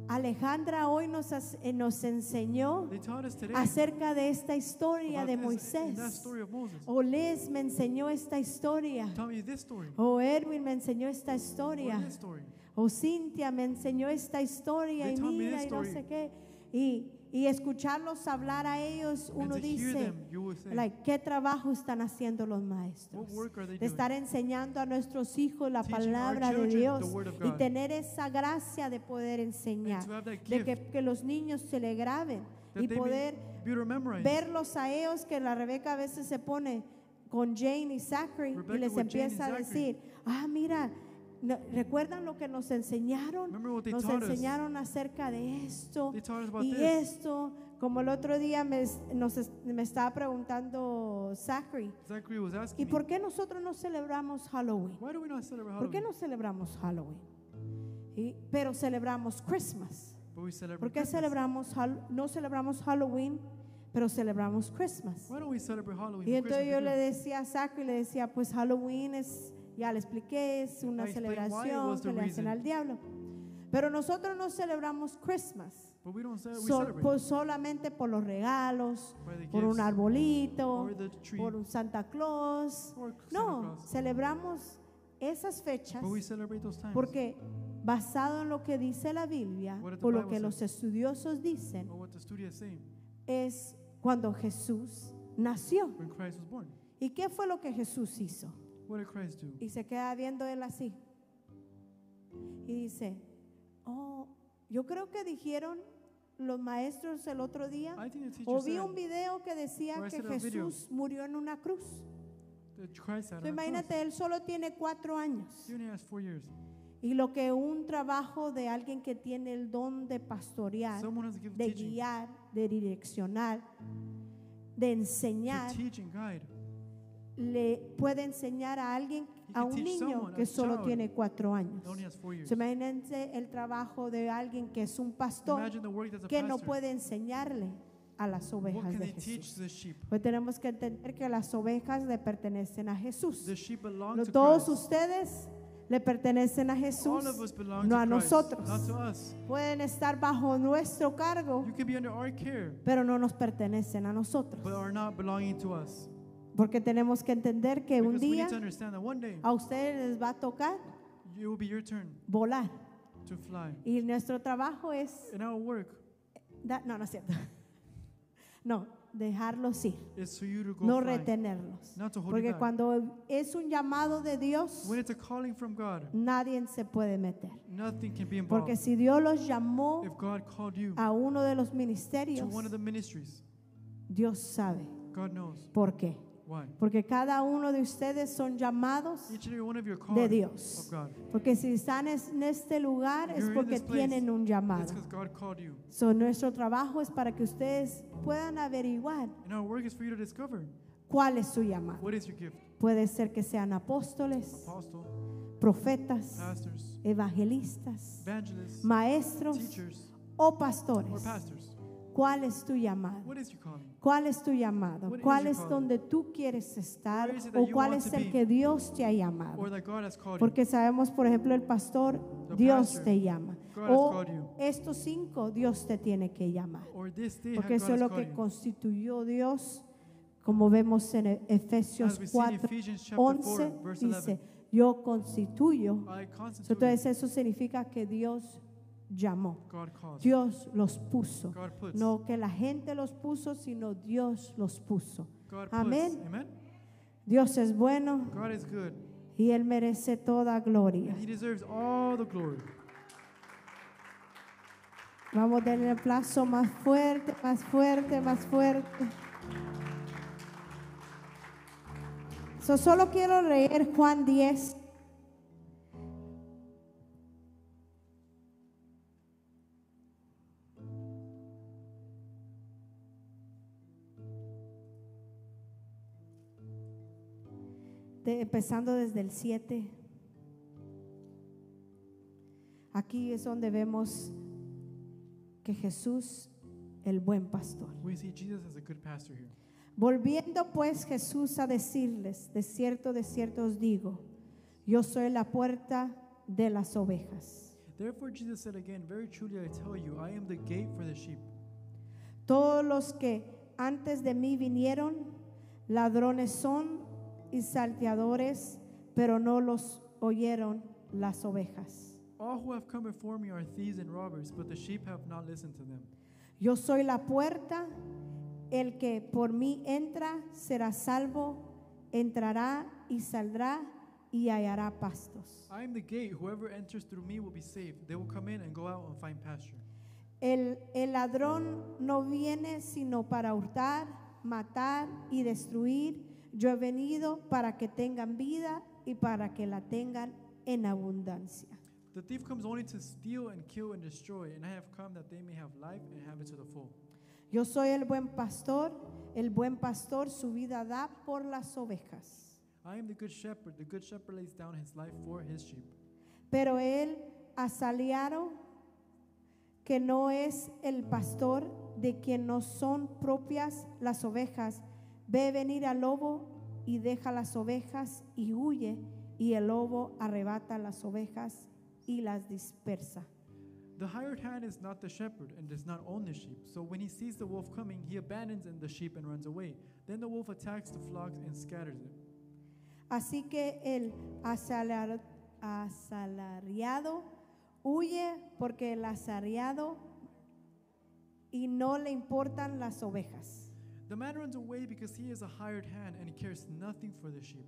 Alejandra hoy nos enseñó they taught us today acerca de esta historia about de this, in that Moisés. story of Moses. O Liz me enseñó esta historia. Tell me this story. O Erwin me enseñó esta Or historia. this story. O Cintia me enseñó esta historia They y told me mira this y no story. sé qué. Y escucharlos hablar a ellos, And uno to hear dice, them, you will say, like, ¿qué trabajo están haciendo los what maestros? work are they De doing? estar enseñando a nuestros hijos la Teaching our palabra de children the Dios word of y God. tener esa gracia de poder And enseñar, to have that de gift que los niños se le graben that y they poder be able to memorize. verlos a ellos, que la Rebeca a veces se pone con Jane y Zachary Rebecca y les with Jane and empieza a Zachary. decir, mira, ¿recuerdan lo que nos enseñaron? Remember what they Nos taught us? enseñaron acerca de esto They taught us about y this. esto. Como el otro día me estaba preguntando Zachary, Zachary was ¿y asking me, por qué nosotros no celebramos Halloween? why do we not celebrate ¿Por qué Halloween? no celebramos Halloween? Pero celebramos Christmas. But we celebrate ¿Por qué Christmas. no celebramos Halloween, pero celebramos Christmas? Why don't we celebrate Halloween? Y for entonces Christmas yo le every year? decía a Zachary, le decía, pues Halloween es, ya le expliqué, es una I explained why it celebración was the que le hacen reason. al diablo. Pero nosotros no celebramos Christmas But we don't we celebrate solamente por los regalos, by the por un gifts arbolito, or the tree por un Santa Claus. or Santa No, Claus. celebramos esas fechas But we celebrate those times. porque basado en lo que dice la Biblia What did the o lo Bible que say? los estudiosos dicen, Or what the studio is saying es cuando Jesús nació. when Christ was born. ¿Y qué fue lo que Jesús hizo? What did Christ do? Y se queda viendo él así. Y dice, yo creo que dijeron los maestros el otro día, I think the teacher o vi said un video que decía or I que said a video. Jesús murió en una cruz. that Christ had Entonces, on the cross. imagínate, él solo tiene 4 años. He only has 4 years. Y lo que un trabajo de alguien que tiene el don de pastorear, Someone has to give de teaching, guiar, de direccionar, de to enseñar, teach and guide. le puede enseñar a alguien, He a can un teach niño someone, que a solo child tiene 4 años. that only has 4 years. So, imagínense el trabajo de alguien que es un pastor Imagine the work that's a que no pastor. puede enseñarle a las What ovejas can de they teach Jesús. the sheep? Pues tenemos que entender que las ovejas le pertenecen a Jesús. The sheep belong No, to todos Christ. ustedes le pertenecen a All Jesús, of us belong no to a Christ, nosotros. not to us. Pueden estar bajo nuestro cargo, You can be under our care, pero no nos pertenecen a nosotros. but are not belonging to us. Porque tenemos que entender que un Because we día need to understand that one day a ustedes les va a tocar it will be your turn volar. to fly. Y nuestro trabajo es, And our work no es cierto. No, dejarlos ir, is for you to go no fly, retenerlos. not to hold you Porque back. cuando es un llamado de Dios, When it's a calling from God, nadie se puede meter. nothing can be involved. Porque si Dios los llamó If God called you a uno de los to ministerios, one of the ministries, Dios sabe God knows por qué. why. Porque cada uno de ustedes son llamados Each and every one of you are de called Dios. of God. Porque si están en este lugar es You're in porque this place, tienen un It's llamado. because God called you. So, nuestro trabajo es para que ustedes puedan averiguar And our work is for you to discover cuál es su llamado. what is your gift. Puede ser que sean apóstoles, Apostle, profetas, pastors, evangelistas, evangelists, maestros teachers, o or pastores. pastors. ¿Cuál es tu llamado? What is your calling? ¿Cuál es tu llamado? What is ¿Cuál your es calling? donde tú quieres estar? Where is it that ¿O you cuál want es to el be? que Dios te ha llamado? Or that God has called you. Porque sabemos, por ejemplo, el pastor, The Dios pastor, te llama. God has O called you. estos 5, Dios te tiene que llamar. Or this day Porque God eso es has lo called que you. constituyó Dios Como vemos en As Efesios we see in 4, Ephesians chapter 4, 11, verse 11. dice, yo constituyo. I constitute, Entonces eso significa que Dios llamó. God caused. Dios los puso. God puts. No que la gente los puso, sino Dios los puso. God Amén. puts. Amen. Dios es bueno God is good. y Él merece toda gloria. And He deserves all the glory. Vamos a darle el aplauso más fuerte, más fuerte, más fuerte. Solo quiero leer Juan 10. Empezando desde el 7. Aquí es donde vemos que Jesús, el buen pastor. We see Jesus as a good pastor here. Volviendo pues Jesús a decirles, de cierto os digo, yo soy la puerta de las ovejas. Therefore Jesus said again, very truly I tell you, I am the gate for the sheep. Todos los que antes de mí vinieron, ladrones son y salteadores, pero no los oyeron las ovejas. All who have come before me are thieves and robbers, but the sheep have not listened to them. Yo soy la puerta, el que por mí entra será salvo, entrará y saldrá y hallará pastos. I am the gate, whoever enters through me will be saved. They will come in and go out and find pasture. El ladrón no viene sino para hurtar, matar y destruir. Yo he venido para que tengan vida y para que la tengan en abundancia. The thief comes only to steal and kill and destroy, and I have come that they may have life and have it to the full. Yo soy el buen pastor su vida da por las ovejas. I am the good shepherd lays down his life for his sheep. Pero el asalariado, que no es el pastor, de quien no son propias las ovejas, ve venir al lobo y deja las ovejas y huye, y el lobo arrebata las ovejas y las dispersa. The hired hand is not the shepherd and does not own the sheep. So when he sees the wolf coming, he abandons the sheep and runs away. Then the wolf attacks the flock and scatters it. Así que el asalariado huye porque el asalariado y no le importan las ovejas. The man runs away because he is a hired hand and he cares nothing for the sheep.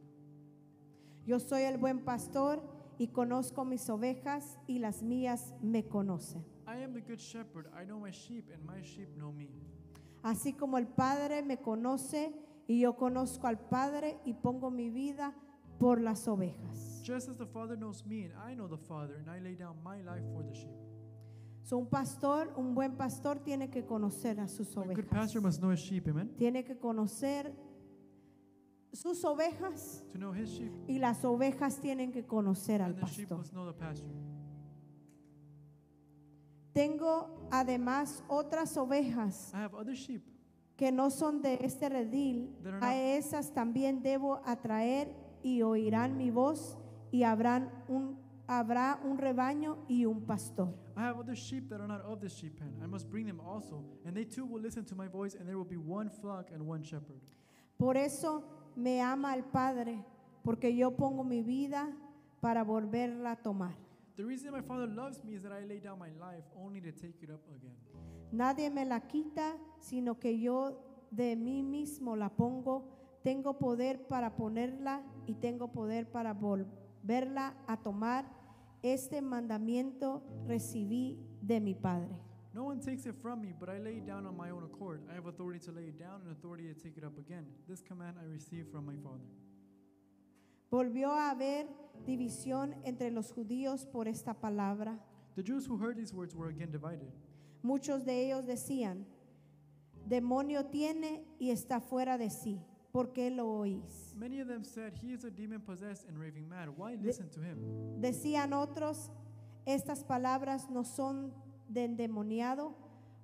Yo soy el buen pastor y conozco mis ovejas y las mías me conocen. I am the good shepherd. I know my sheep and my sheep know me. Así como el Padre me conoce y yo conozco al Padre y pongo mi vida por las ovejas. Just as the Father knows me and I know the Father, and I lay down my life for the sheep. So un buen pastor tiene que conocer a sus A good ovejas. pastor must know his sheep, amen? Tiene que conocer sus ovejas To know his sheep, y las ovejas tienen que conocer al and the sheep pastor. must know the pastor. Tengo además otras ovejas I have other sheep que no son de este redil. That are A not- esas también debo atraer y oirán mi voz y habrá un rebaño y un pastor. I have other sheep that are not of this sheep pen. I must bring them also, and they too will listen to my voice, and there will be one flock and one shepherd. Por eso me ama el Padre, porque yo pongo mi vida para volverla a tomar. The reason my Father loves me is that I lay down my life only to take it up again. Nadie me la quita, sino que yo de mí mismo la pongo. Tengo poder para ponerla y tengo poder para volverla a tomar. Este mandamiento recibí de mi Padre. No one takes it from me, but I lay it down on my own accord. I have authority to lay it down and authority to take it up again. This command I received from my Father. Volvió a haber división entre los judíos por esta palabra. The Jews who heard these words were again divided. Muchos de ellos decían, demonio tiene y está fuera de sí. ¿Por qué lo oís? Many of them said, he is a demon possessed and raving mad. Why listen to him? Decían otros, estas palabras no son de endemoniado.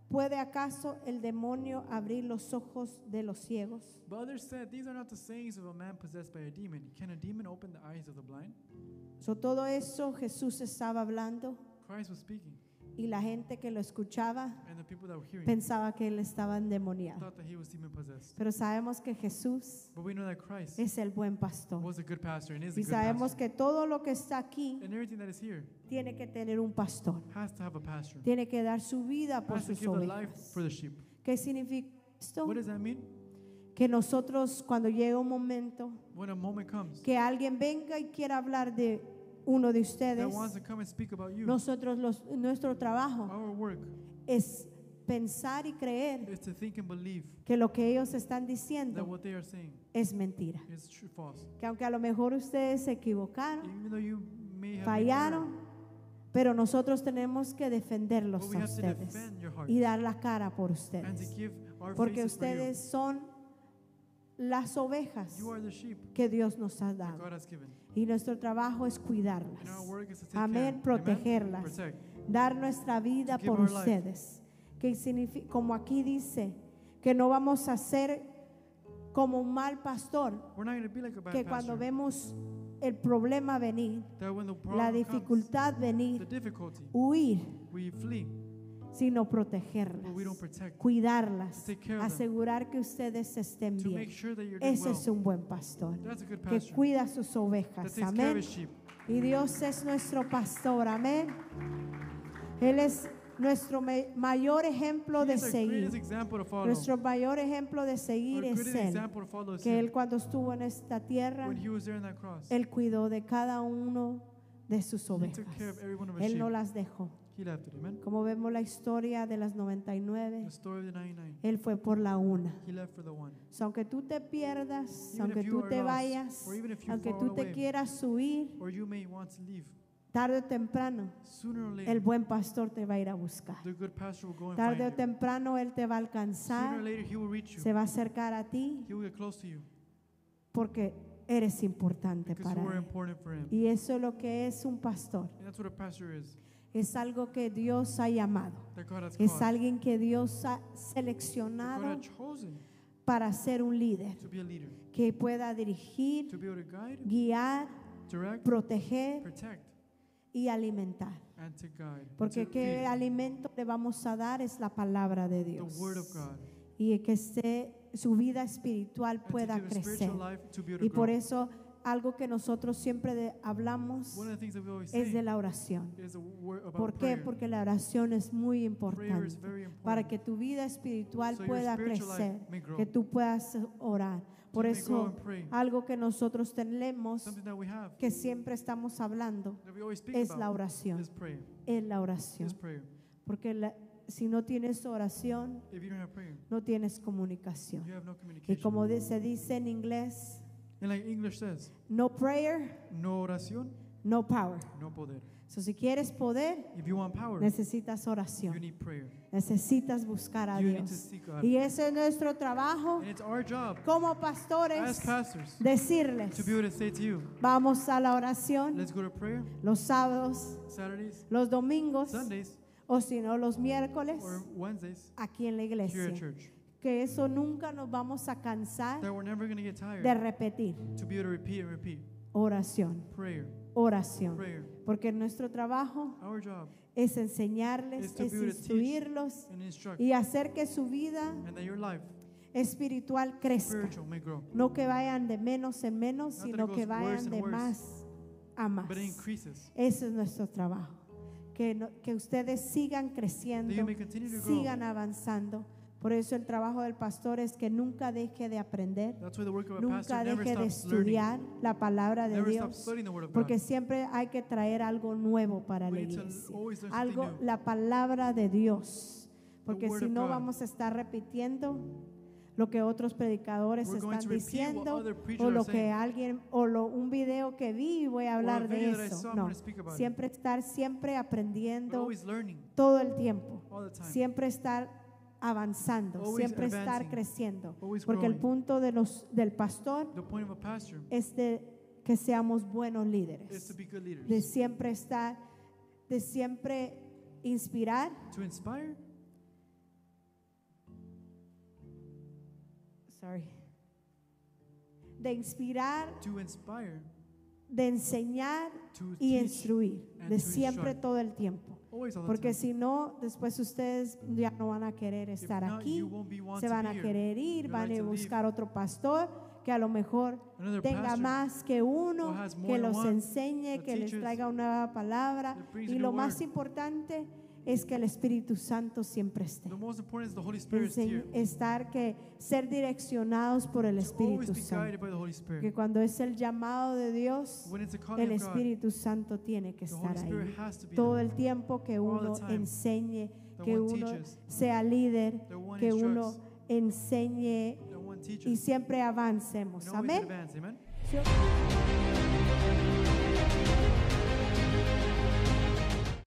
¿Puede acaso el demonio abrir los ojos de los ciegos? But others said, these are not the sayings of a man possessed by a demon. Can a demon open the eyes of the blind? Todo eso Jesús estaba hablando Christ was speaking. Y la gente que lo escuchaba and the people that were hearing pensaba que él estaba endemoniado. thought that he was demon possessed. Pero sabemos que Jesús But we know that Christ es el buen pastor. was a good pastor and is a Y good sabemos pastor. que todo lo que está aquí And everything that is here tiene que tener un pastor. has to have a pastor. Tiene que dar su vida por Has to sus give the life ovejas. for the sheep. ¿Qué significa esto? What does that mean? Que nosotros cuando llega un momento When a moment comes que alguien venga y quiera hablar de uno de that ustedes, wants to come and speak about you, nosotros nuestro trabajo our work es pensar y creer is to think and believe que lo que ellos están that diciendo what they are saying es mentira. is true, false. Que aunque a lo mejor ustedes se equivocaron, Even though you may have fallaron, pero nosotros tenemos que but defenderlos we a have to ustedes defend your heart y dar la cara por and to ustedes. give our Porque faces for you. ustedes son las ovejas You are the sheep que Dios nos ha that dado. God has given. Y nuestro trabajo es cuidarlas, And our work is to take amén, care, protegerlas, protect, dar nuestra vida To give por our life. ustedes. Que significa, como aquí dice, que no vamos a ser como un mal pastor, We're not going to be like a bad que cuando pastor. vemos el problema venir, That when the la problem comes, dificultad the venir, difficulty, huir, we flee, sino but we protegerlas, don't protect. cuidarlas, Take care of them. asegurar que ustedes estén To bien. make sure that you're doing Ese es well. un buen pastor, That's a good que pastor cuida sus that ovejas, takes care of amén. his sheep. Y Dios es nuestro pastor, amén. Él es nuestro mayor ejemplo He de is our greatest seguir. example to follow. Nuestro mayor ejemplo de Our seguir es greatest Él. example to follow is Que Él him. cuando estuvo en esta tierra, When he was there on that cross, Él cuidó de cada uno de sus he took ovejas. care of every one of his Él sheep. no las dejó. He left it, amen. Como vemos la historia de las 99, The story of the 99. Él fue por la una. He left for the one. So, aunque tú te pierdas, Even aunque if you tú are te lost, vayas, or even if you aunque fall tú te away, quieras huir, or you may want to leave, tarde o temprano, sooner or el later, buen pastor te va a ir a buscar. the good pastor will go and Tarde o find you. temprano Él te va a Sooner or alcanzar, later, he will reach you. se va a acercar a ti He will get close to you porque eres importante because para you are Él. important for him. Y eso es lo que es un pastor. And that's what a pastor is. Es algo que Dios ha llamado. That God has Es called. alguien que Dios ha That God seleccionado has chosen para ser un líder, to be a leader, que pueda dirigir, to be able to guide, guiar, direct, proteger protect, y alimentar. and to guide. and Porque to qué feed. alimento le vamos a dar es la palabra de The Dios. word of God. Y que su vida espiritual And to pueda give a crecer. spiritual life to be able to Y por grow. eso algo que nosotros siempre hablamos One of the things that we always es de say la oración. is a word about ¿Por qué? prayer. Porque la oración es muy Prayer importante is very important. para que tu vida espiritual So your pueda spiritual life crecer, may grow. que tú puedas orar. Por You may grow eso and pray. algo que nosotros tenemos Something that we have, que siempre estamos hablando that we always speak es la about, oración, is prayer. es la oración. Is prayer. Porque si no tienes oración, If you don't have prayer, no tienes comunicación. you have no Y communication. como se dice en inglés, And like English says, no prayer, no oración, no power. no poder. So, si quieres poder, If you want power, necesitas you oración. need prayer. Necesitas buscar a You need to Dios. seek God. Y ese es nuestro trabajo And it's our job como as pastores, pastors decirles, to be able to say to you, vamos a la oración let's go to prayer los sábados, Saturdays, los domingos, Sundays, o si no los miércoles, or Wednesdays aquí en la here iglesia. at church. Que eso nunca nos vamos a cansar That we're never going to get de tired repetir. to be able to repeat and repeat. Oración, Prayer, oración. prayer. Porque nuestro trabajo Our job es enseñarles, is to es be able to teach instruirlos and instruct, y hacer que su vida and that your life, espiritual crezca. spiritual, may grow. No que vayan de menos en menos, Not that it sino goes que worse vayan and de worse, más a más. But it increases. Ese es nuestro trabajo. Que ustedes sigan That you creciendo, may continue to grow. sigan avanzando. Por eso el trabajo del pastor es que nunca deje de aprender, That's why the work of a nunca pastor never deje de stops learning. estudiar la palabra de Never stops Dios, studying the word of porque God. siempre hay que traer algo nuevo para We la need to iglesia. always learn something Algo, new. la palabra de Dios. Porque word si of no God. vamos a estar repitiendo lo que otros predicadores We're going están to repeat what diciendo other preachers o are lo que saying. alguien un video que vi y voy a Or a hablar de video that I eso. saw, I'm No, going to speak about it. siempre estar But aprendiendo always learning todo el tiempo. all the time. Siempre estar avanzando, Always siempre estar advancing, creciendo. always Porque el growing. punto del pastor The point of a pastor es de que seamos buenos is líderes, to be good leaders, de siempre estar, de siempre inspirar, to inspire, de inspirar, to inspire, de enseñar to y teach, instruir, and de to siempre instruct. todo el tiempo. always all the Porque time. si no, después ustedes ya no van a querer If estar not, aquí, you won't be wanting se to van be a here. querer ir, You'd van like a to leave. buscar otro pastor que a lo mejor Another tenga pastor más que uno, who has more que than los one, enseñe, that que les teaches, traiga una nueva palabra. that brings Y a lo new más word. importante es que el Espíritu Santo siempre esté. The most important is the Holy Spirit is here. Ser direccionados por el To always Espíritu be Santo. guided by the Holy Que Spirit. cuando es el llamado de Dios, When it's a calling el of God, Espíritu Santo tiene que the Holy estar ahí. Spirit has to be Todo there. el tiempo que All uno the time. enseñe, That que one uno teaches, sea líder, that one que uno instructs, enseñe that one y teaches, siempre avancemos. and always Amén. advance. Amen. Sí.